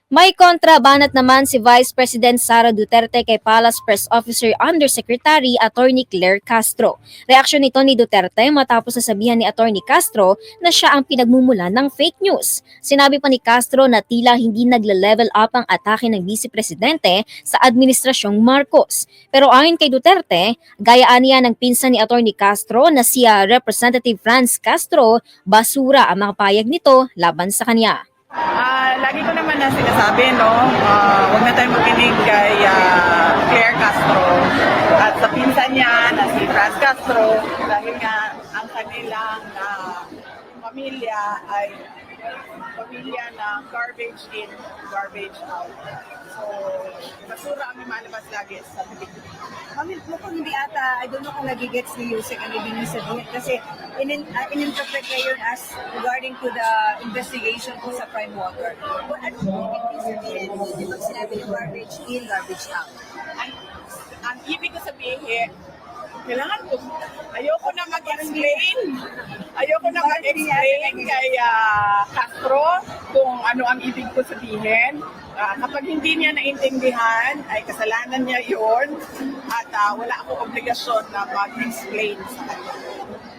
May kontrabanat naman si Vice President Sara Duterte kay Palace Press Officer Undersecretary Attorney Claire Castro. Reaksyon nito ni Duterte matapos nasabihan ni Attorney Castro na siya ang pinagmumulan ng fake news. Sinabi pa ni Castro na tila hindi nagle-level up ang atake ng Vice Presidente sa Administrasyong Marcos. Pero ayon kay Duterte, gayaan niya ng pinsan ni Attorney Castro na si Representative Franz Castro, basura ang mga payag nito laban sa kanya. Lagi ko naman na sinasabi, no, huwag na tayo makinig kay Claire Castro at sa pinsan niya na si Franz Castro dahil nga ang kanilang pamilya ay pamilya na garbage in, garbage out. So, basura ang lumalabas lagi sa bibig. Mami, mukhang hindi ata, I don't know kung nagigets ni Yusek ang ibig sabihin kasi in-interpret niya yun as regarding to the investigation po sa Prime Water. But ano po ibig sabihin? Di ba sinabi yung garbage in, garbage out? Ang ibig ko sabihin, kailangan ko, ayoko na mag-explain. Ayoko na mag-explain kay Castro kung ano ang ibig ko sabihin. Kapag hindi niya naintindihan, ay kasalanan niya yon at wala akong obligasyon na mag-explain sa kanya.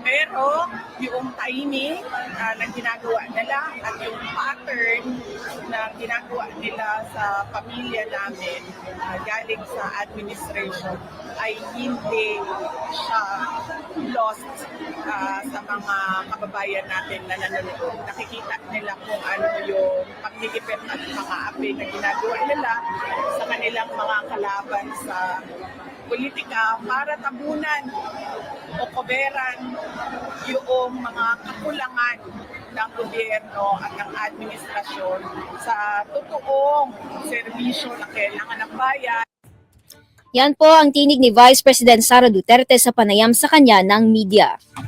Pero yung timing na ginagawa nila at yung pattern na ginagawa nila sa pamilya namin galing sa administration ay hindi siya lost sa mga kababayan natin na nanonood. Nakikita nila kung ano yung pagdikipit at mga api na ginagawa nila sa kanilang mga kalaban sa politika para tabunan o koberan yung mga kakulangan ng gobyerno at ng administrasyon sa totoong serbisyo na kailangan ng bayan. Yan po ang tinig ni Vice President Sara Duterte sa panayam sa kanya ng media.